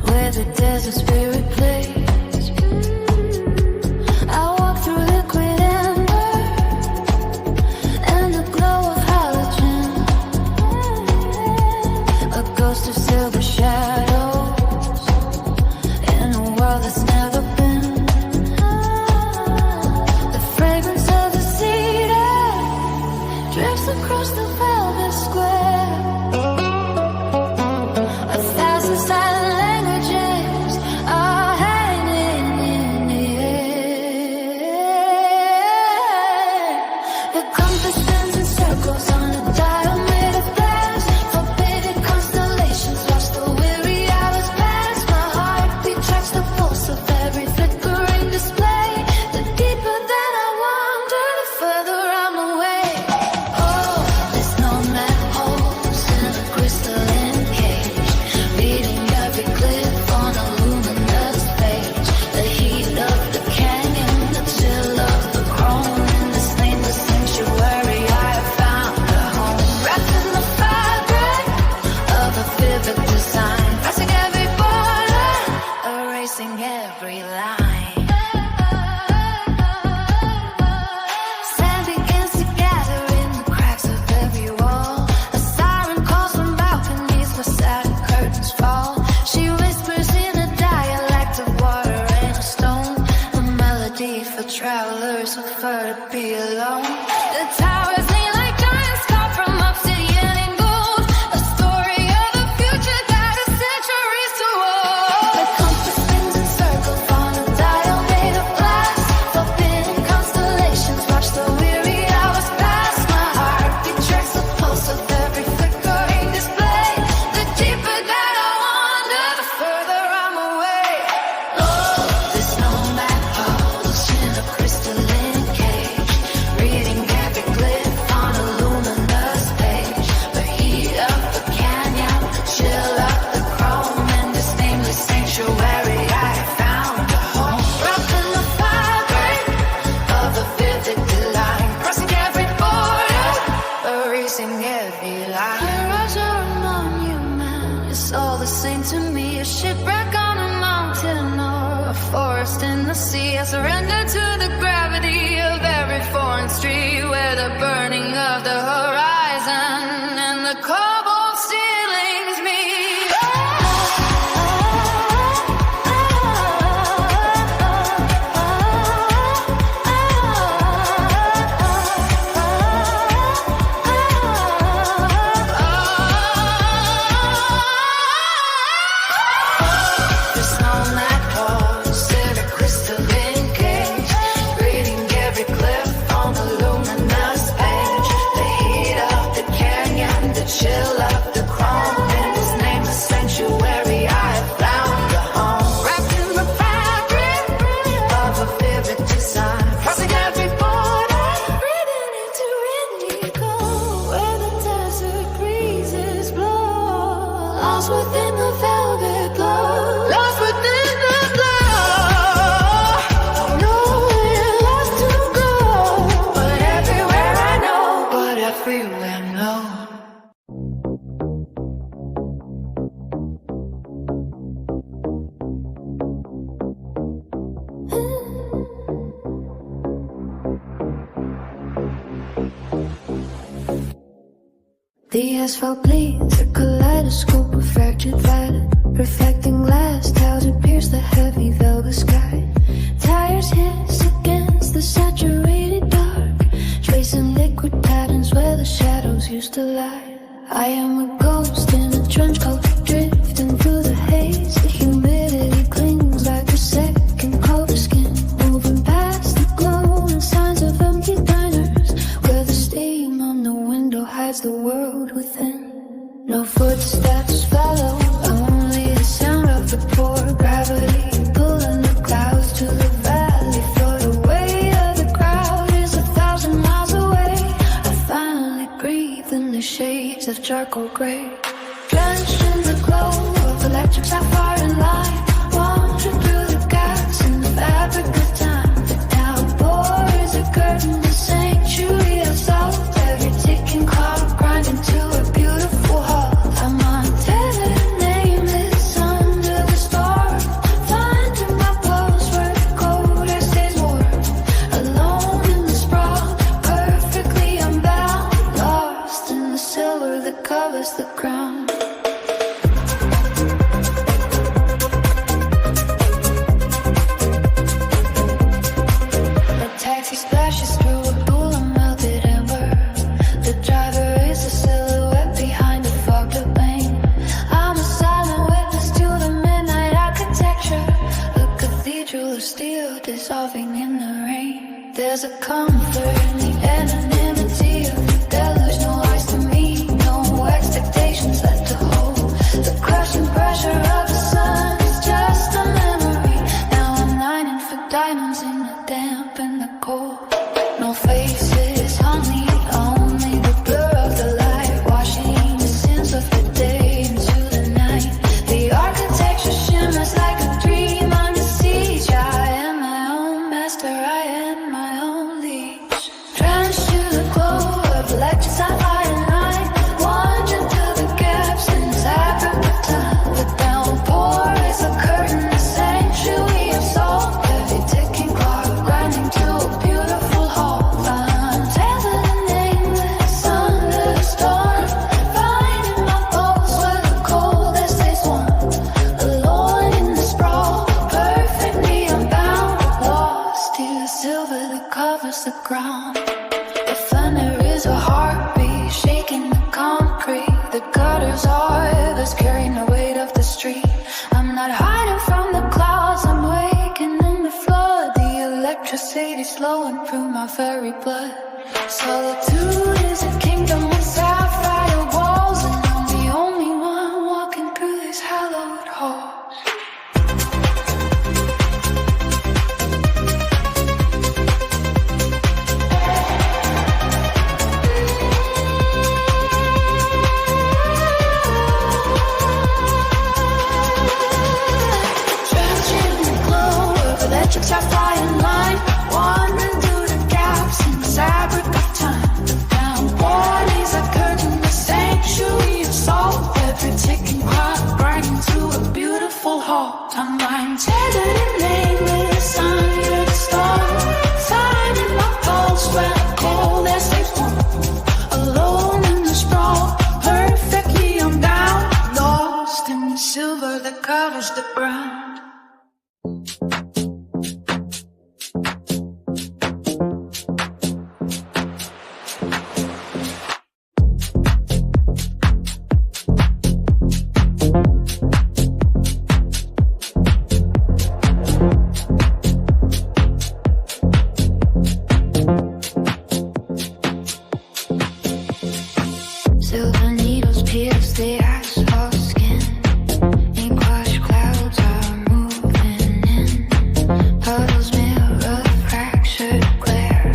where the desert spirit plays. I walk through liquid amber and the glow of halogen, a ghost of silver shadows in a world that's never been. The fragrance of the cedar drifts across the velvet square. A thousand silent languages are hanging in the air. The compass spins in circles on a dial made of glass. Forbidden constellations lost the all the same to me. A shipwreck on a mountain or a forest in the sea. I surrender to the gravity of every foreign street, where the burning of the horizon and the cobalt ceilings meet. The snowman pose in a crystalline cage, reading every cliff on the luminous page. The heat of the canyon, the chill of the chrome. In his name, the sanctuary, I have found a home. Wrapped in the fabric of a vivid design, crossing every border. Breathing into indigo, where the desert breezes blow. Lost within the velvet glow. Lost within the glow. Nowhere left to go. But everywhere I know, but everywhere I know. The asphalt bleeds, a kaleidoscope of fractured violet, reflecting glass clouds that pierce the heavy velvet sky. Tires hiss against the saturated dark, tracing liquid patterns where the shadows used to lie. I am a ghost in a trench coat, drifting through the haze. The humidity clings like a second coat of skin, moving past the glowing signs of empty diners, where the steam on the window hides the world within. No footsteps follow, only the sound of the poor gravity pulling the clouds to the valley floor. The weight of the crowd is 1,000 miles away. I finally breathe in the shades of charcoal gray, drenched in the glow of electric sapphire and light, wandering through the gaps in the fabric of time. The downpour is a curtain, the sanctuary of salt. Every ticking clock grinding to a beautiful halt. I'm untethered, nameless under the storm, finding my pulse where the cold air stays warm. Alone in the sprawl, perfectly unbound, lost in the silver that covers the ground. The taxi splashes through a pool of melted amber. The driver is a silhouette behind a fogged up lane. I'm a silent witness to the midnight architecture, a cathedral of steel dissolving in the rain. There's a comfort in the anonymity of the deluge. No eyes to meet, no expectations left to hold. The crushing pressure of the sun is just a memory. Now I'm mining for diamonds in the damp and the cold. No faces on me, only the blur of the light, washing the sins of the day into the night. The architecture shimmers like a dream under siege. I am my own master, I am my own leech. Drenched to the glow of electric sapphire and light, wandering through the gaps in the fabric of time. The downpour is a curtain, the sanctuary of salt. Every ticking clock grinding to a beautiful halt. Untethered and nameless under the storm, finding my pulse where the cold air stays warm. Alone in the sprawl, perfectly unbound, lost to the silver that covers the ground. The thunder is a heartbeat, shaking the concrete. The gutters are thus carrying the weight of the street. I'm not hiding from the clouds, I'm waking in the flood. The electricity flowing through my very blood. Solitude is a kingdom with sapphire walls, and I'm the only one walking through these hallowed halls. Drenched in the glow of electric sapphire and light, wandering through the gaps in the fabric of time. The downpour is a curtain. full halt. I'm lying tethered and nameless under the stars, finding my pulse when I call that stays warm. Alone in the sprawl, perfectly unbound, lost in the silver that covers the ground. Silver needles pierce the asphalt skin. Ink-washed clouds are moving in. Puddles mirror fractured glare.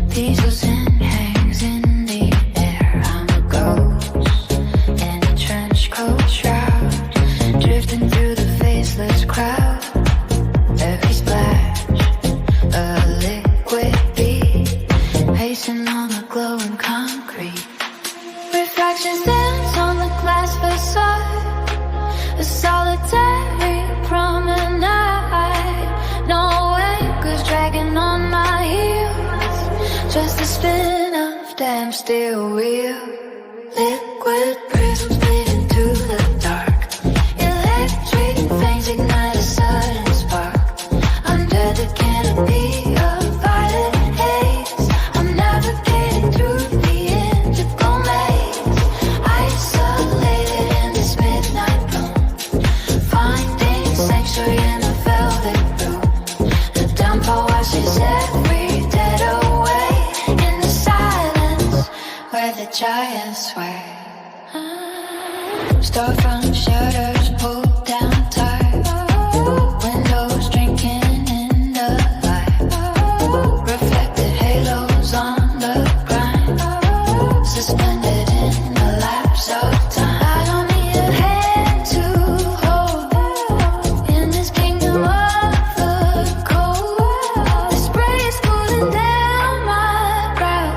Pieces in hangs in the air. I'm a ghost in a trench coat shroud, drifting through the faceless crowd. Every splash, a liquid beat, pacing on the glowing concrete. Reflections dance on the glass facade, a solitary promenade. No anchors dragging on my heels, just a spin of damn steel wheel. Liquid prisms bleeding through the dark, electric veins ignite a sudden spark. Under the canopy of violet haze, I'm navigating through the indigo maze, isolated in this midnight room, finding sanctuary in a velvet room. The downpour washes every dead away in the silence where the giants sway. Storefront shutters pulled down tight, windows drinking in the light, reflected halos on the grind, suspended in a lapse of time. I don't need a hand to hold in this kingdom of the cold. The spray is cooling down my brow.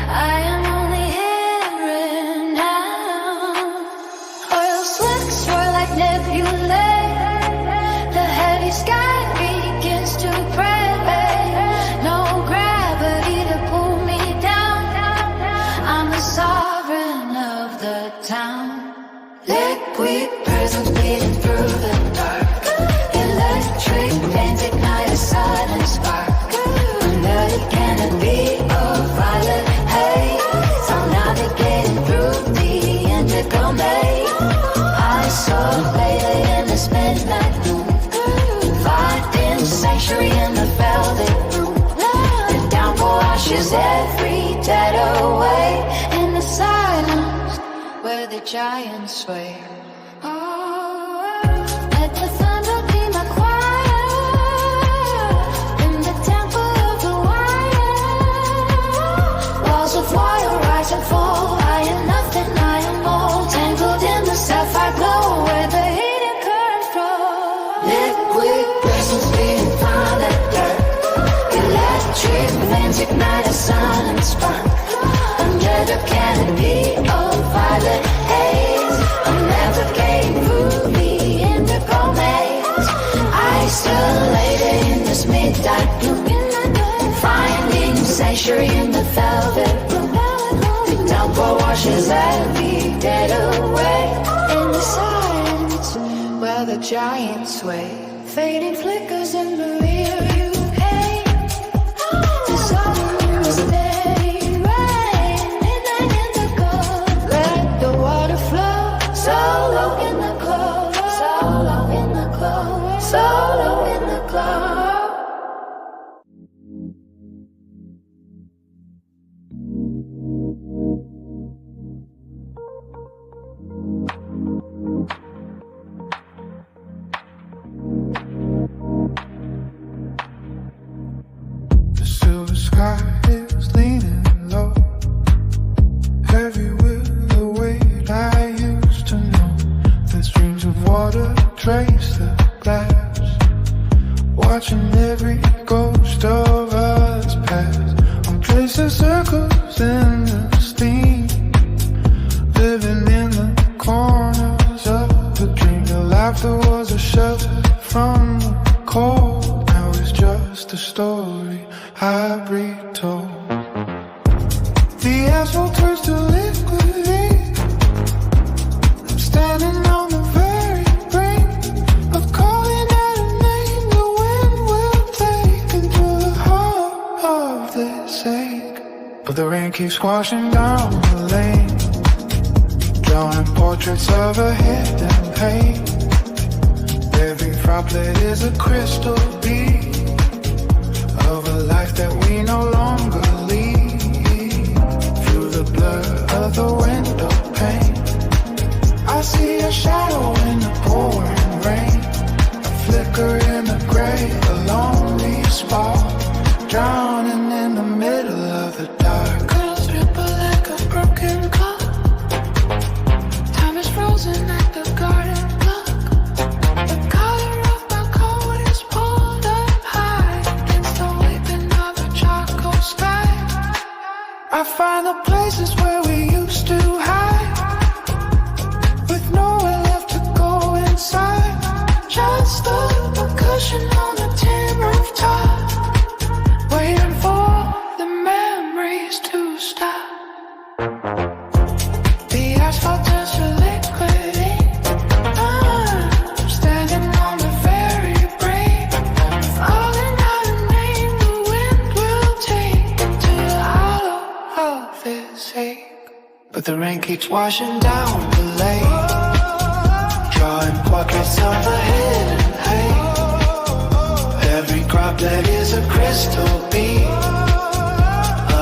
I am only here now. Oil slicks swirl like nebulae. The heavy sky begins to pray. No gravity to pull me down. I'm the sovereign of the town. Liquid prisms bleeding through the dark, electric veins ignite a sudden spark. Under the canopy of violet haze, I'm navigating through the indigo maze, isolated in this midnight room, finding sanctuary in the velvet room. The downpour washes every dead away in the silence where the giants sway. Let the thunder be my choir in the temple of the wire. Walls of wire rise and fall. I am nothing, I am all tangled in the sapphire glow where the heating currents flow. Liquid prisms beating from the dirt, electric veins ignite a sudden spark. Under the canopy of violet haze, I'm navigating through the indigo maze, isolated in this midnight gloom, finding sanctuary in the velvet room. The downpour washes every dead away in the silence where the giants sway. Fading flickers in the rear view paint, dissolving in the steady rain. Midnight indigo, let the water flow. So low in the glow, so low in the glow, so low in the glow. The silver sky is leaning low, heavy with the weight I used to know. The streams of water trace the glass, watching every ghost of us pass. I'm tracing circles in the steam, living in the corners of a dream. The light Laughter was a shelter from the cold. Now it's just a story I retold. The asphalt turns to liquid ink. I'm standing on the very brink of calling out a name the wind will take into the heart of this ache. But the rain keeps washing down the lane, drawing portraits of a hidden pain. Every droplet is a crystal bead of a life that we no longer lead. Through the blur of the window pane, I see a shadow in the pouring rain, a flicker in the gray, a lonely spark, drowning in the middle of the dark. Colors ripple like a broken clock. Time is frozen at the garden clock. The color of my coat is pulled up high against the weeping of a charcoal sky. I find the places where we used to hide, with nowhere left to go inside. Just the percussion on the tin rooftop, waiting for the memories to stop. The asphalt turns to liquid ink. I'm standing on the very brink, falling out a name the wind will take into the hollow of this ache. But the rain keeps washing down the lane, drawing portraits of the hidden pain. Every droplet is a crystal bead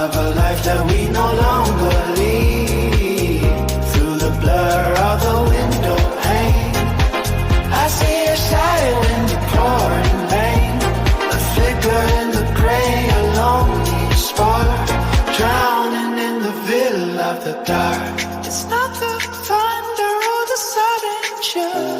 of a life that we no longer lead. Through the blur of the window pane, I see a shadow in the pouring rain, a flicker in the gray, a lonely spark, drowning in the middle of the dark. It's not the thunder or the sudden chill,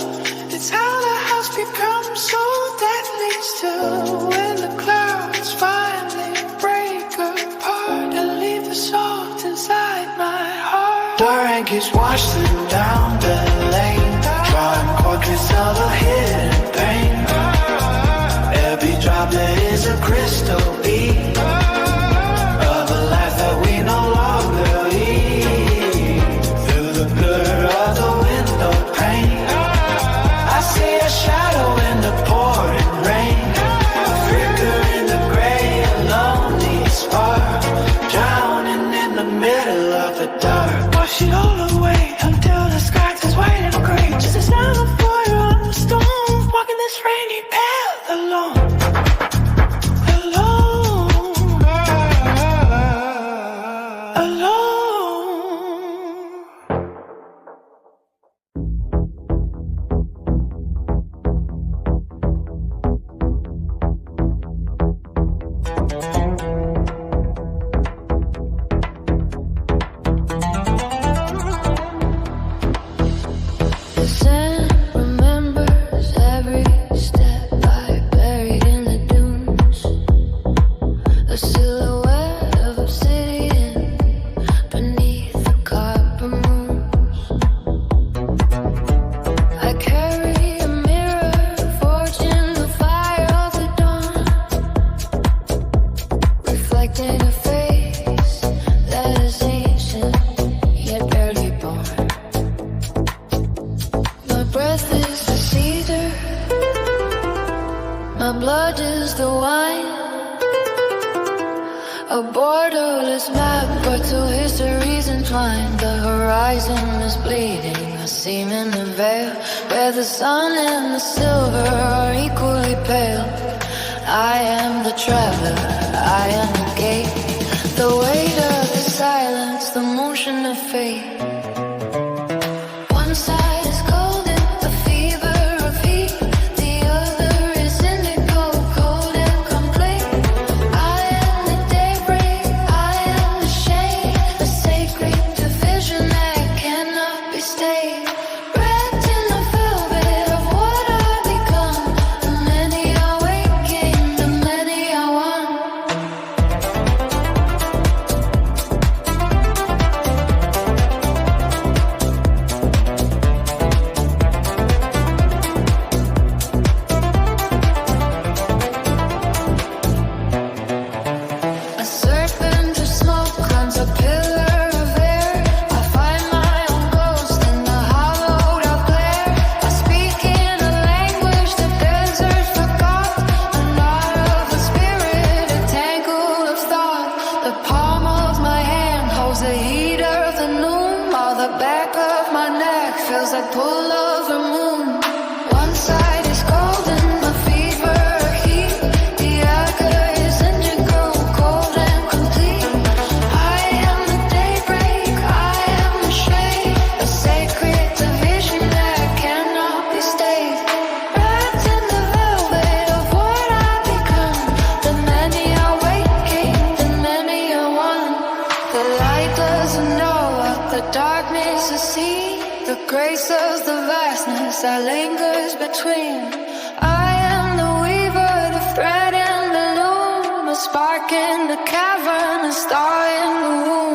it's how the house becomes so deadly still. When the clouds finally break apart and leave the salt inside my heart. The rain keeps washing down the lane, drawing portraits of a hidden pain. Every droplet is a crystal bead of a life that we no longer lead. Through the blur of the window pane, I see a shadow in the pouring rain, a flicker in the gray, a lonely spark, drowning in the middle of the dark. Wash it all away until the sky turns white and gray. Just a sound of fire on the stone, walking this rainy path alone. The sand remembers every step I buried in the dunes. A silhouette of obsidian beneath the copper moons. I carry a mirror forged in the fire of the dawn, reflecting a face that is ancient yet barely born. My breath is the cedar, my blood is the wine. A borderless map where two histories entwined. The horizon is bleeding, a seam in the veil, where the sun and the silver are equally pale. I am the traveler, I am the gate, the weight of the silence, the motion of fate. One side is golden, a fever of heat. The other is indigo, cold and complete. I am the daybreak, I am the shade, a sacred division that cannot be stayed. Wrapped in the velvet of what I become. The many are waking, the many are one. graces the vastness that lingers between. I am the weaver, the thread in the loom, a spark in the cavern, a star in the womb.